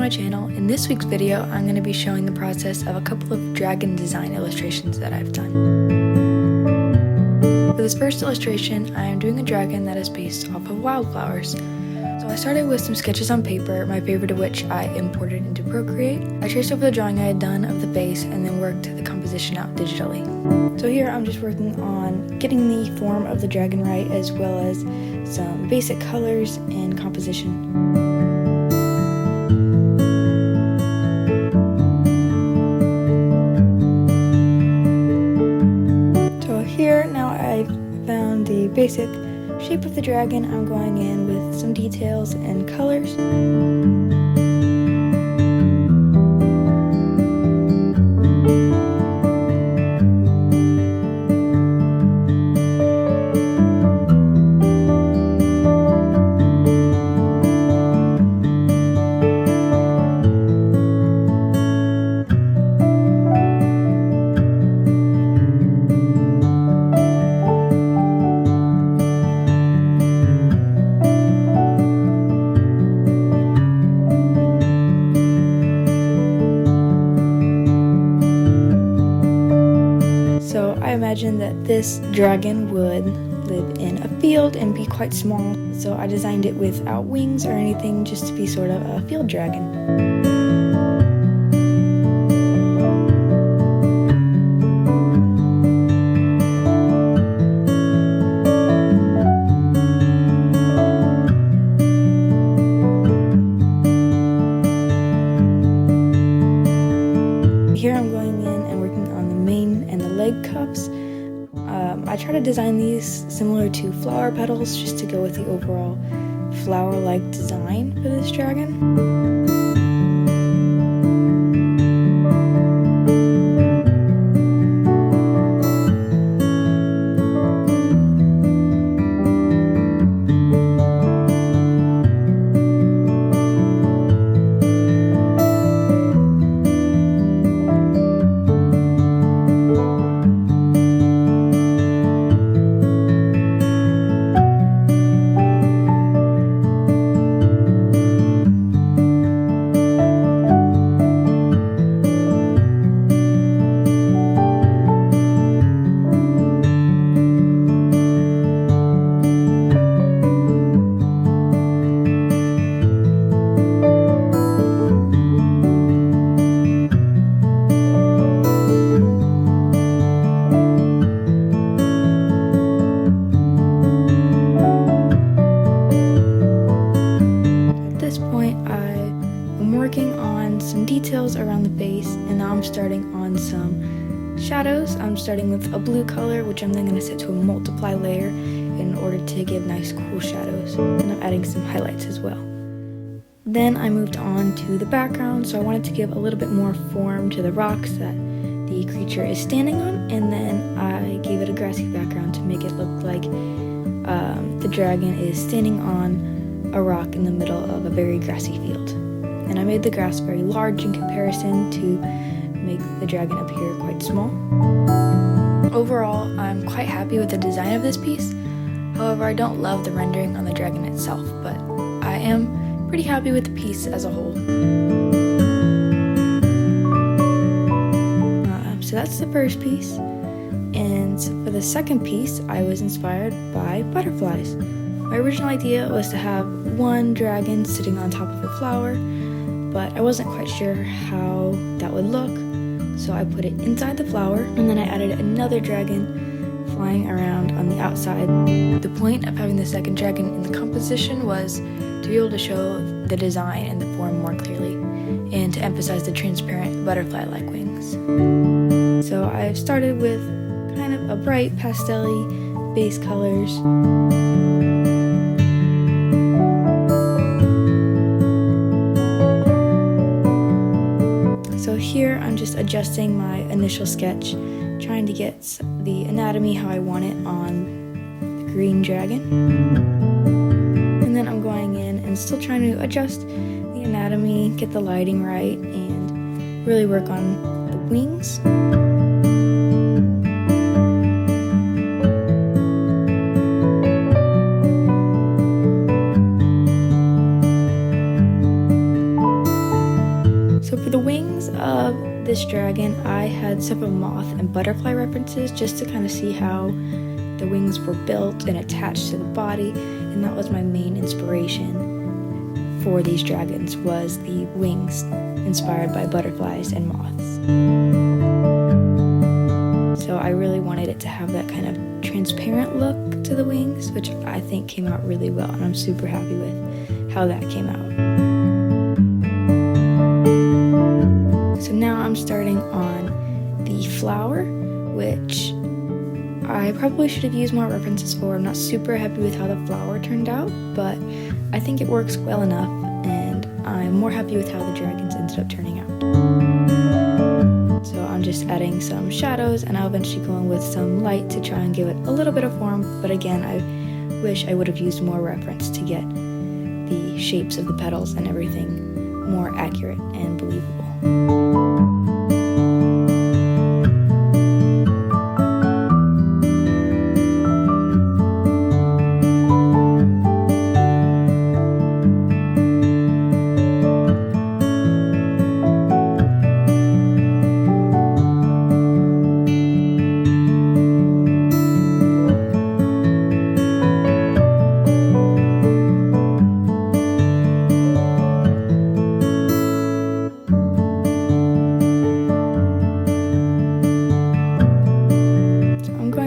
my channel. In this week's video, I'm going to be showing the process of a couple of dragon design illustrations that I've done. For this first illustration, I am doing a dragon that is based off of wildflowers. So I started with some sketches on paper, my favorite of which I imported into Procreate. I traced over the drawing I had done of the face and then worked the composition out digitally. So here I'm just working on getting the form of the dragon right, as well as some basic colors and composition. Here, now I've found the basic shape of the dragon. I'm going in with some details and colors. I imagine that this dragon would live in a field and be quite small, so I designed it without wings or anything, just to be sort of a field dragon. Here I'm going in and working on the mane and the leg cuffs. I try to design these similar to flower petals, just to go with the overall flower-like design for this dragon. Details around the base, and now I'm starting on some shadows. I'm starting with a blue color, which I'm then going to set to a multiply layer in order to give nice cool shadows, and I'm adding some highlights as well. Then I moved on to the background, so I wanted to give a little bit more form to the rocks that the creature is standing on, and then I gave it a grassy background to make it look like the dragon is standing on a rock in the middle of a very grassy field. And I made the grass very large in comparison to make the dragon appear quite small. Overall, I'm quite happy with the design of this piece. However, I don't love the rendering on the dragon itself, but I am pretty happy with the piece as a whole. So that's the first piece. And for the second piece, I was inspired by butterflies. My original idea was to have one dragon sitting on top of a flower, but I wasn't quite sure how that would look, so I put it inside the flower, and then I added another dragon flying around on the outside. The point of having the second dragon in the composition was to be able to show the design and the form more clearly, and to emphasize the transparent butterfly-like wings. So I've started with kind of a bright pastel-y base colors. So here I'm just adjusting my initial sketch, trying to get the anatomy how I want it on the green dragon. And then I'm going in and still trying to adjust the anatomy, get the lighting right, and really work on the wings. this dragon, I had several moth and butterfly references just to kind of see how the wings were built and attached to the body, and that was my main inspiration for these dragons, was the wings inspired by butterflies and moths. So I really wanted it to have that kind of transparent look to the wings, which I think came out really well, and I'm super happy with how that came out. So now I'm starting on the flower, which I probably should have used more references for. I'm not super happy with how the flower turned out, but I think it works well enough, and I'm more happy with how the dragons ended up turning out. So I'm just adding some shadows, and I'll eventually go in with some light to try and give it a little bit of form, but again, I wish I would have used more reference to get the shapes of the petals and everything more accurate and believable.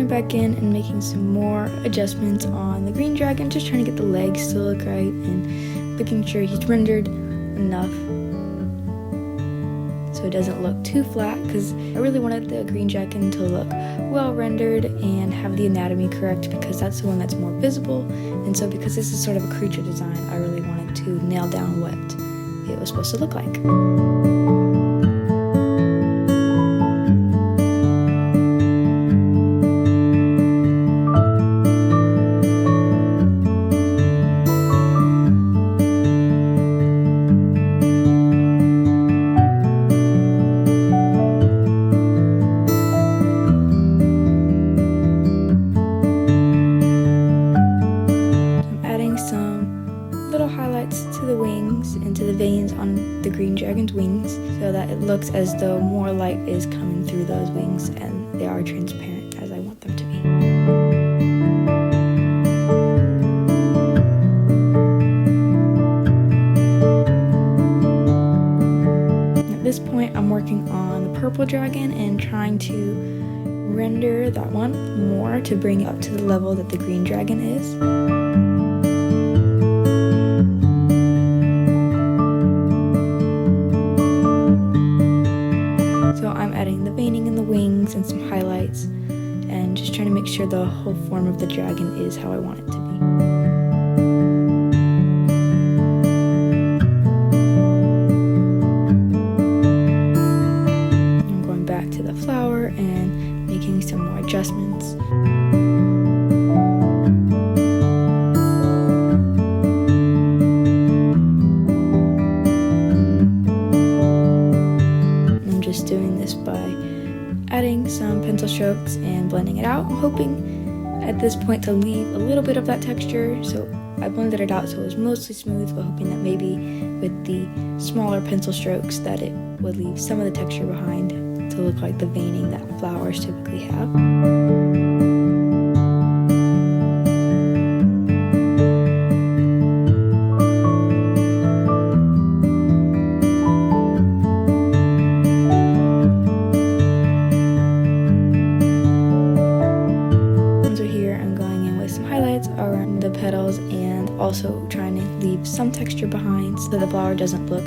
Back in and making some more adjustments on the green dragon, just trying to get the legs to look right and making sure he's rendered enough so it doesn't look too flat, because I really wanted the green dragon to look well rendered and have the anatomy correct, because that's the one that's more visible. And so because this is sort of a creature design, I really wanted to nail down what it was supposed to look like. To the wings and to the veins on the green dragon's wings, so that it looks as though more light is coming through those wings and they are transparent as I want them to be. At this point, I'm working on the purple dragon and trying to render that one more to bring it up to the level that the green dragon is. Adding the veining in the wings and some highlights, and just trying to make sure the whole form of the dragon is how I want it to be. I'm going back to the flower and making some more adjustments. Just doing this by adding some pencil strokes and blending it out. I'm hoping at this point to leave a little bit of that texture, so I blended it out so it was mostly smooth, but hoping that maybe with the smaller pencil strokes that it would leave some of the texture behind to look like the veining that flowers typically have. Around the petals, and also trying to leave some texture behind so the flower doesn't look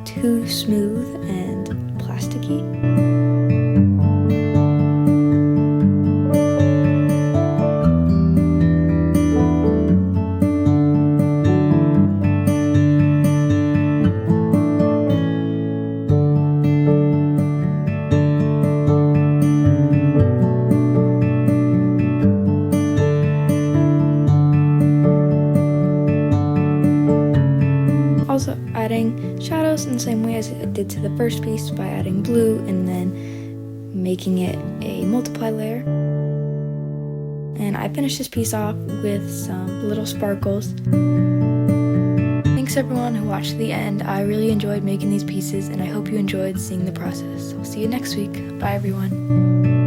too smooth and plasticky. Also adding shadows in the same way as I did to the first piece by adding blue and then making it a multiply layer. And I finished this piece off with some little sparkles. I think thanks everyone who watched to the end. I really enjoyed making these pieces, and I hope you enjoyed seeing the process. I'll see you next week. Bye everyone.